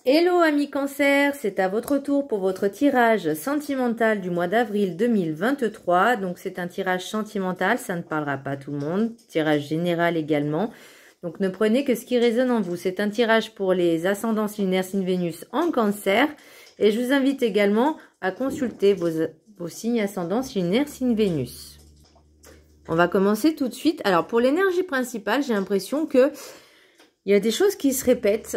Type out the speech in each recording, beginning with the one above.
Hello amis cancer, c'est à votre tour pour votre tirage sentimental du mois d'avril 2023. Donc c'est un tirage sentimental, ça ne parlera pas à tout le monde, tirage général également. Donc ne prenez que ce qui résonne en vous. C'est un tirage pour les ascendants lunaires signe Vénus en cancer. Et je vous invite également à consulter vos signes ascendants lunaires signe Vénus. On va commencer tout de suite. Alors pour l'énergie principale, j'ai l'impression que il y a des choses qui se répètent,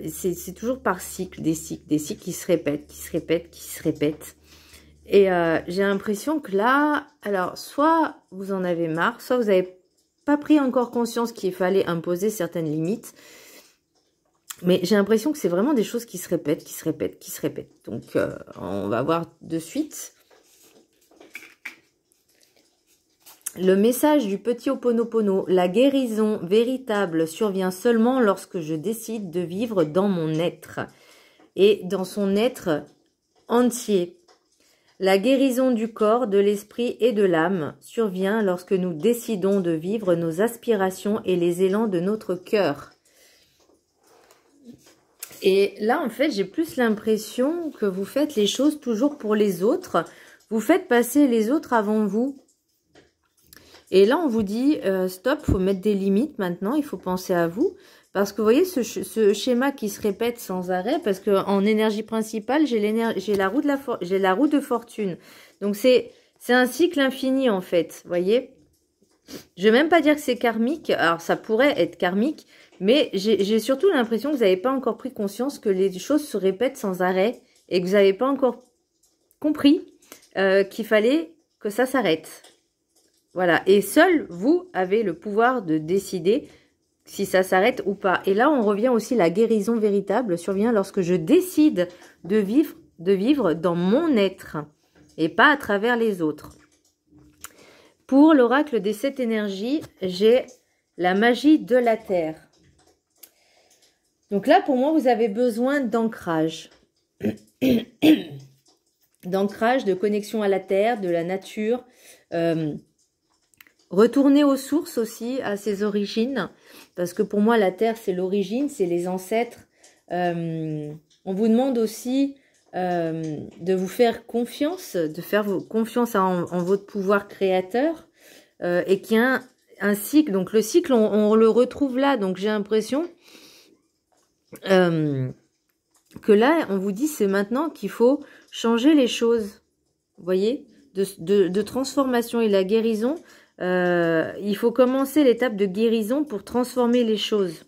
c'est toujours par cycle, des cycles qui se répètent, qui se répètent. Et j'ai l'impression que là, alors soit vous en avez marre, soit vous n'avez pas pris encore conscience qu'il fallait imposer certaines limites. Mais j'ai l'impression que c'est vraiment des choses qui se répètent, qui se répètent. Donc on va voir de suite. Le message du petit Ho'oponopono, la guérison véritable survient seulement lorsque je décide de vivre dans mon être et dans son être entier. La guérison du corps, de l'esprit et de l'âme survient lorsque nous décidons de vivre nos aspirations et les élans de notre cœur. Et là, en fait, j'ai plus l'impression que vous faites les choses toujours pour les autres. Vous faites passer les autres avant vous. Et là, on vous dit, stop, il faut mettre des limites maintenant, il faut penser à vous. Parce que vous voyez, ce schéma qui se répète sans arrêt, parce qu'en énergie principale, j'ai la roue de fortune. Donc, c'est un cycle infini, en fait, vous voyez. Je ne vais même pas dire que c'est karmique, alors ça pourrait être karmique, mais j'ai surtout l'impression que vous n'avez pas encore pris conscience que les choses se répètent sans arrêt et que vous n'avez pas encore compris qu'il fallait que ça s'arrête. Voilà, et seul vous avez le pouvoir de décider si ça s'arrête ou pas. Et là, on revient aussi, la guérison véritable survient lorsque je décide de vivre dans mon être et pas à travers les autres. Pour l'oracle des 7 énergies, j'ai la magie de la terre. Donc là, pour moi, vous avez besoin d'ancrage. D'ancrage, de connexion à la terre, de la nature. Retourner aux sources aussi, à ses origines, parce que pour moi, la terre, c'est l'origine, c'est les ancêtres. On vous demande aussi de vous faire confiance, de faire confiance en votre pouvoir créateur, et qu'il y a un cycle. Donc le cycle, on le retrouve là, donc j'ai l'impression que là, on vous dit, c'est maintenant qu'il faut changer les choses, vous voyez, de transformation et la guérison. Il faut commencer l'étape de guérison pour transformer les choses.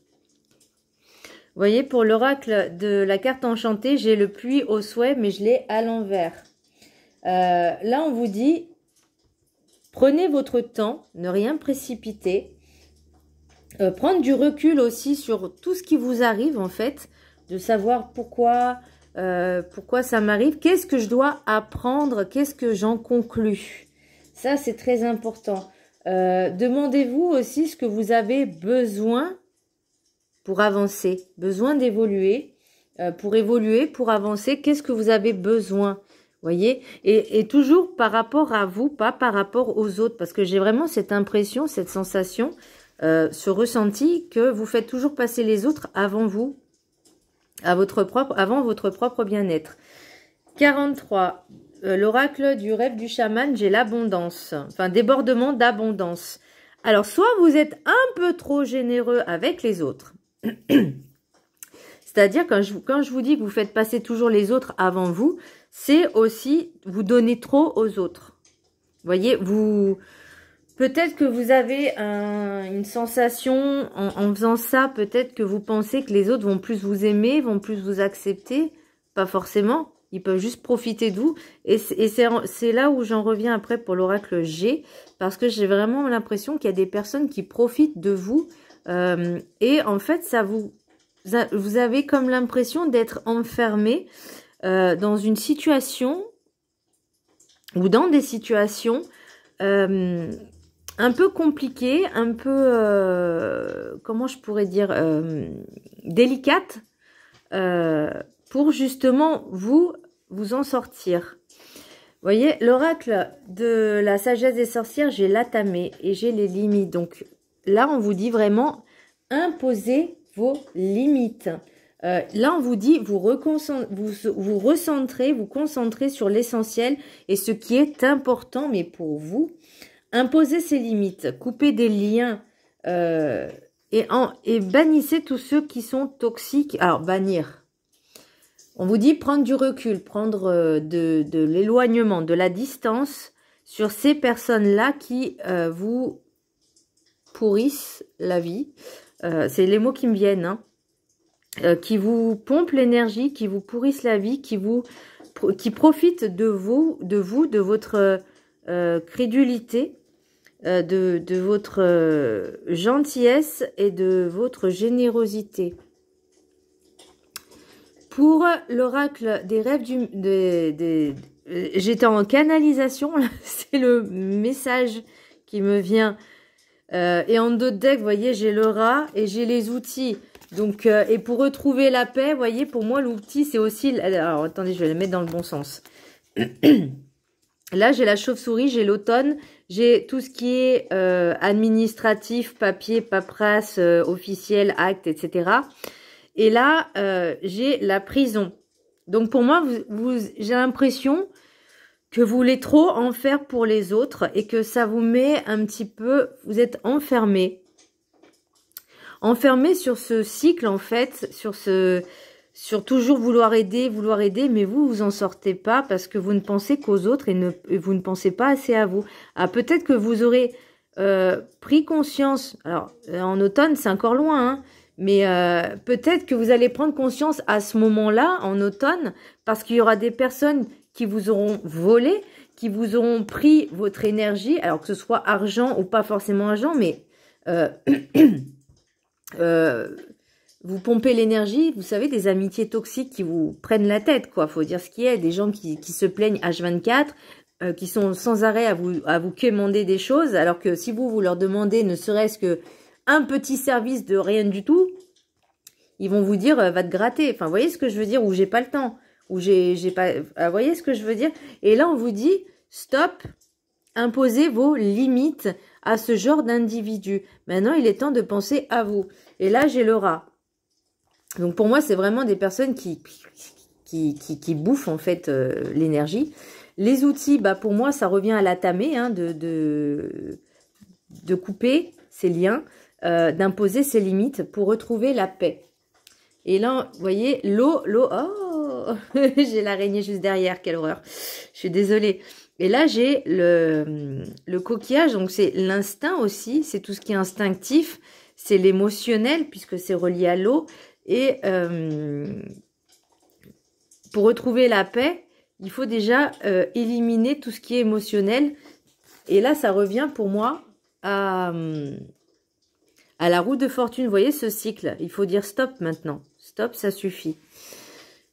Vous voyez, pour l'oracle de la carte enchantée, j'ai le puits au souhait, mais je l'ai à l'envers. Là, on vous dit, prenez votre temps, ne rien précipiter. Prendre du recul aussi sur tout ce qui vous arrive, en fait, de savoir pourquoi ça m'arrive, qu'est-ce que je dois apprendre, qu'est-ce que j'en conclus. Ça, c'est très important. Demandez-vous aussi ce que vous avez besoin pour avancer, besoin d'évoluer, pour évoluer, pour avancer, qu'est-ce que vous avez besoin, voyez, et toujours par rapport à vous, pas par rapport aux autres, parce que j'ai vraiment cette impression, cette sensation, ce ressenti que vous faites toujours passer les autres avant vous, avant votre propre bien-être. 43. L'oracle du rêve du chaman, j'ai l'abondance, enfin débordement d'abondance. Alors, soit vous êtes un peu trop généreux avec les autres, c'est-à-dire quand je vous dis que vous faites passer toujours les autres avant vous, c'est aussi vous donner trop aux autres. Vous voyez, peut-être que vous avez une sensation en faisant ça, peut-être que vous pensez que les autres vont plus vous aimer, vont plus vous accepter, pas forcément. Ils peuvent juste profiter de vous. Et c'est là où j'en reviens après pour l'oracle G. Parce que j'ai vraiment l'impression qu'il y a des personnes qui profitent de vous. Et en fait, vous avez comme l'impression d'être enfermé dans une situation ou dans des situations un peu compliquées, un peu, comment je pourrais dire, délicates. Pour justement vous en sortir. Vous voyez, l'oracle de la sagesse des sorcières, j'ai l'atamé et j'ai les limites. Donc là, on vous dit vraiment, imposez vos limites. Là, on vous dit, vous recentrez, vous concentrez sur l'essentiel et ce qui est important, mais pour vous, imposez ces limites, coupez des liens et bannissez tous ceux qui sont toxiques. Alors, bannir. On vous dit prendre du recul, prendre de l'éloignement, de la distance sur ces personnes-là qui vous pourrissent la vie. C'est les mots qui me viennent, hein. Qui vous pompent l'énergie, qui vous pourrissent la vie, qui profitent de vous, de votre crédulité, de votre gentillesse et de votre générosité. Pour l'oracle des rêves j'étais en canalisation, c'est le message qui me vient. Et en d'autres decks, vous voyez, j'ai le rat et j'ai les outils. Donc, et pour retrouver la paix, vous voyez, pour moi, l'outil, c'est aussi... Alors, attendez, je vais le mettre dans le bon sens. Là, j'ai la chauve-souris, j'ai l'automne, j'ai tout ce qui est administratif, papier, paperasse, officiel, acte, etc. Et là, j'ai la prison. Donc, pour moi, j'ai l'impression que vous voulez trop en faire pour les autres et que ça vous met un petit peu... Vous êtes enfermé. Enfermé sur ce cycle, en fait, sur toujours vouloir aider, mais vous en sortez pas parce que vous ne pensez qu'aux autres et vous ne pensez pas assez à vous. Ah, peut-être que vous aurez pris conscience, alors en automne c'est encore loin, hein, mais peut-être que vous allez prendre conscience à ce moment-là, en automne, parce qu'il y aura des personnes qui vous auront volé, qui vous auront pris votre énergie, alors que ce soit argent ou pas forcément argent, mais... vous pompez l'énergie, vous savez, des amitiés toxiques qui vous prennent la tête, quoi. Faut dire ce qui est, des gens qui se plaignent H24, qui sont sans arrêt à vous quémander des choses, alors que si vous leur demandez ne serait-ce que un petit service de rien du tout, ils vont vous dire va te gratter. Enfin, vous voyez ce que je veux dire, ou j'ai pas le temps, ou j'ai pas. Vous voyez ce que je veux dire. Et là, on vous dit stop, imposez vos limites à ce genre d'individu. Maintenant, il est temps de penser à vous. Et là, j'ai le rat. Donc, pour moi, c'est vraiment des personnes qui bouffent, en fait, l'énergie. Les outils, bah, pour moi, ça revient à la tamée, hein, de couper ces liens, d'imposer ses limites pour retrouver la paix. Et là, vous voyez, l'eau, oh, j'ai l'araignée juste derrière, quelle horreur. Je suis désolée. Et là, j'ai le coquillage, donc c'est l'instinct aussi, c'est tout ce qui est instinctif, c'est l'émotionnel, puisque c'est relié à l'eau. Et pour retrouver la paix, il faut déjà éliminer tout ce qui est émotionnel. Et là, ça revient pour moi à la roue de fortune. Vous voyez ce cycle, il faut dire stop maintenant. Stop, ça suffit.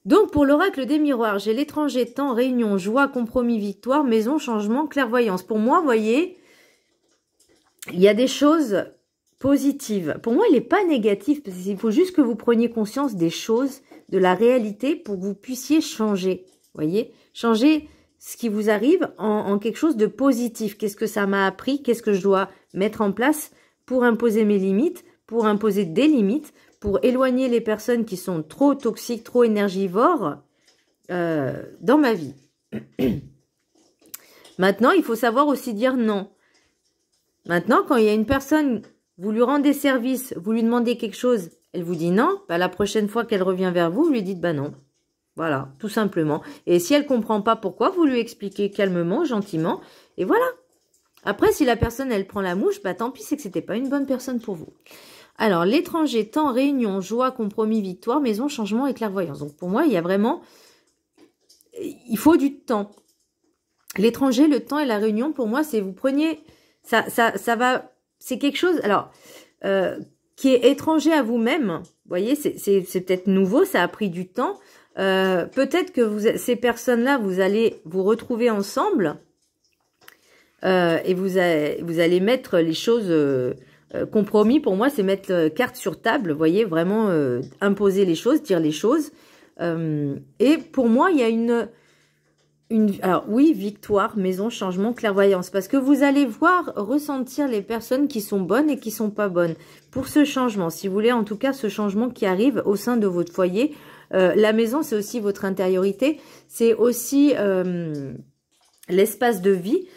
Donc, pour l'oracle des miroirs, j'ai l'étranger, temps, réunion, joie, compromis, victoire, maison, changement, clairvoyance. Pour moi, vous voyez, il y a des choses positives. Pour moi, il n'est pas négatif, parce qu'il faut juste que vous preniez conscience des choses, de la réalité, pour que vous puissiez changer. Vous voyez, changer ce qui vous arrive en quelque chose de positif. Qu'est-ce que ça m'a appris? Qu'est-ce que je dois mettre en place pour imposer mes limites, pour imposer des limites, pour éloigner les personnes qui sont trop toxiques, trop énergivores dans ma vie. Maintenant, il faut savoir aussi dire non. Maintenant, quand il y a une personne, vous lui rendez service, vous lui demandez quelque chose, elle vous dit non, bah, la prochaine fois qu'elle revient vers vous, vous lui dites bah non. Voilà, tout simplement. Et si elle ne comprend pas pourquoi, vous lui expliquez calmement, gentiment, et voilà. Après, si la personne, elle prend la mouche, bah tant pis, c'est que c'était pas une bonne personne pour vous. Alors, l'étranger, temps, réunion, joie, compromis, victoire, maison, changement et clairvoyance. Donc, pour moi, il y a vraiment... Il faut du temps. L'étranger, le temps et la réunion, pour moi, c'est vous preniez... Ça va... C'est quelque chose, alors, qui est étranger à vous-même. Vous voyez, c'est peut-être nouveau, ça a pris du temps. Peut-être que ces personnes-là, vous allez vous retrouver ensemble et vous allez mettre les choses... compromis, pour moi, c'est mettre carte sur table, vous voyez, vraiment imposer les choses, dire les choses. Et pour moi, il y a alors oui, victoire, maison, changement, clairvoyance. Parce que vous allez voir, ressentir les personnes qui sont bonnes et qui sont pas bonnes. pour ce changement. Si vous voulez, en tout cas, ce changement qui arrive au sein de votre foyer. La maison, c'est aussi votre intériorité. C'est aussi l'espace de vie.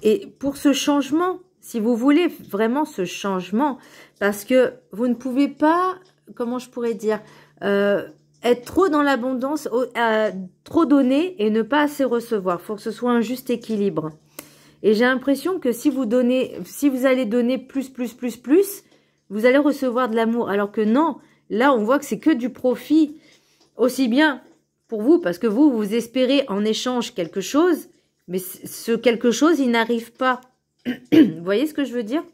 Et pour ce changement, si vous voulez vraiment ce changement, parce que vous ne pouvez pas, comment je pourrais dire, être trop dans l'abondance, trop donner et ne pas assez recevoir. Il faut que ce soit un juste équilibre. Et j'ai l'impression que si vous donnez, si vous allez donner plus, vous allez recevoir de l'amour. Alors que non, là on voit que c'est que du profit, aussi bien pour vous, parce que vous espérez en échange quelque chose, mais ce quelque chose, il n'arrive pas. Vous voyez ce que je veux dire?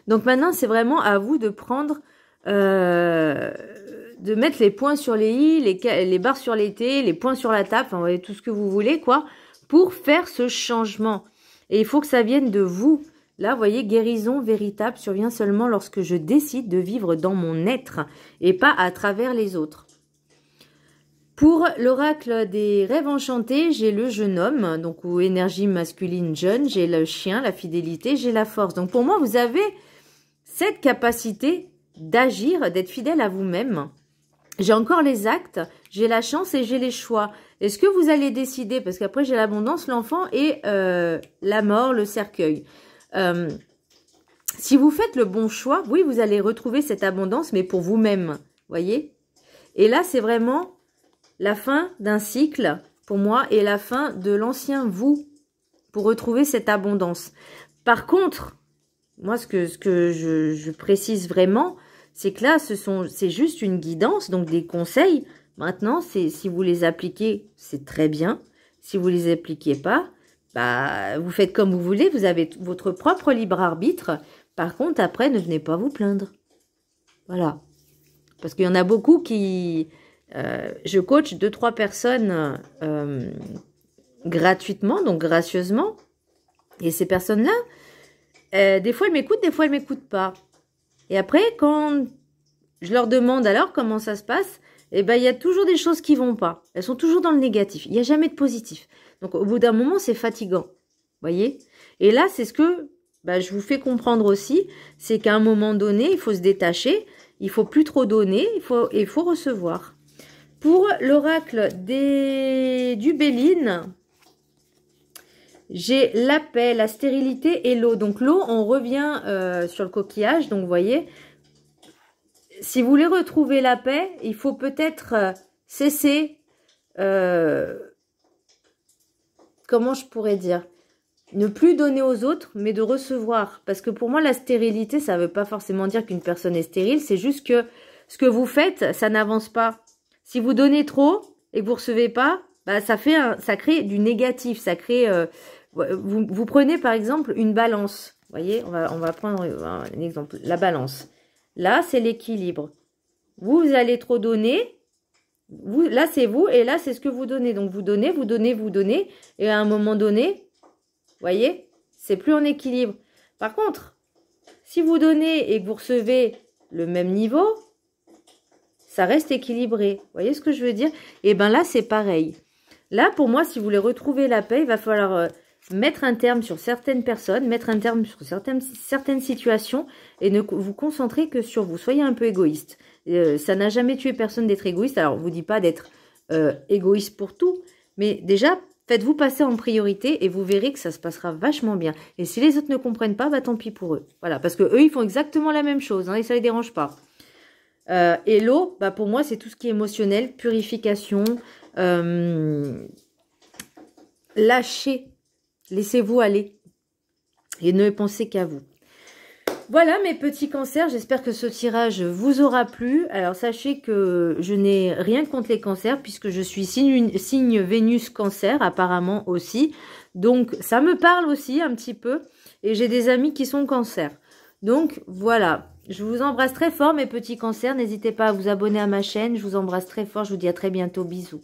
Donc maintenant, c'est vraiment à vous de prendre, de mettre les points sur les i, les barres sur les t, les points sur la table, enfin, vous voyez, tout ce que vous voulez, quoi, pour faire ce changement. Et il faut que ça vienne de vous. Là, vous voyez, guérison véritable survient seulement lorsque je décide de vivre dans mon être et pas à travers les autres. Pour l'oracle des rêves enchantés, j'ai le jeune homme, donc ou énergie masculine jeune, j'ai le chien, la fidélité, j'ai la force. Donc pour moi, vous avez cette capacité d'agir, d'être fidèle à vous-même. J'ai encore les actes, j'ai la chance et j'ai les choix. Est-ce que vous allez décider, parce qu'après j'ai l'abondance, l'enfant et la mort, le cercueil. Si vous faites le bon choix, oui, vous allez retrouver cette abondance, mais pour vous-même, voyez. Et là, c'est vraiment la fin d'un cycle, pour moi, et la fin de l'ancien vous, pour retrouver cette abondance. Par contre, moi, ce que je précise vraiment, c'est que là, c'est juste une guidance, donc des conseils. Maintenant, si vous les appliquez, c'est très bien. Si vous les appliquez pas, bah, vous faites comme vous voulez, vous avez votre propre libre arbitre. Par contre, après, ne venez pas vous plaindre. Voilà. Parce qu'il y en a beaucoup qui... je coach 2-3 personnes gratuitement, donc gracieusement. Et ces personnes-là, des fois, elles m'écoutent, des fois, elles ne m'écoutent pas. Et après, quand je leur demande alors comment ça se passe, eh ben, il y a toujours des choses qui vont pas. Elles sont toujours dans le négatif. Il n'y a jamais de positif. Donc, au bout d'un moment, c'est fatigant. Voyez? Et là, c'est ce que je vous fais comprendre aussi. C'est qu'à un moment donné, il faut se détacher. Il faut plus trop donner. Il faut recevoir. Pour l'oracle du Béline, j'ai la paix, la stérilité et l'eau. Donc l'eau, on revient sur le coquillage. Donc vous voyez, si vous voulez retrouver la paix, il faut peut-être cesser, comment je pourrais dire, ne plus donner aux autres, mais de recevoir. Parce que pour moi, la stérilité, ça ne veut pas forcément dire qu'une personne est stérile. C'est juste que ce que vous faites, ça n'avance pas. Si vous donnez trop et que vous recevez pas, bah ça crée du négatif. Ça crée, vous prenez par exemple une balance. Vous voyez, on va prendre un exemple. La balance. Là, c'est l'équilibre. Vous allez trop donner. Là, c'est vous et là, c'est ce que vous donnez. Donc, vous donnez, vous donnez, vous donnez. Et à un moment donné, vous voyez, c'est plus en équilibre. Par contre, si vous donnez et que vous recevez le même niveau, ça reste équilibré. Vous voyez ce que je veux dire? Et bien là, c'est pareil. Là, pour moi, si vous voulez retrouver la paix, il va falloir mettre un terme sur certaines personnes, mettre un terme sur certaines situations et ne vous concentrer que sur vous. Soyez un peu égoïste. Ça n'a jamais tué personne d'être égoïste. Alors, on ne vous dit pas d'être égoïste pour tout, mais déjà, faites-vous passer en priorité et vous verrez que ça se passera vachement bien. Et si les autres ne comprennent pas, bah tant pis pour eux. Voilà, parce que eux, ils font exactement la même chose et ça ne les dérange pas. Et l'eau, bah pour moi, c'est tout ce qui est émotionnel, purification, lâchez, laissez-vous aller et ne pensez qu'à vous. Voilà mes petits cancers, j'espère que ce tirage vous aura plu. Alors sachez que je n'ai rien contre les cancers puisque je suis signe Vénus cancer apparemment aussi. Donc ça me parle aussi un petit peu et j'ai des amis qui sont cancer. Donc voilà, je vous embrasse très fort mes petits cancers. N'hésitez pas à vous abonner à ma chaîne, je vous embrasse très fort, je vous dis à très bientôt, bisous.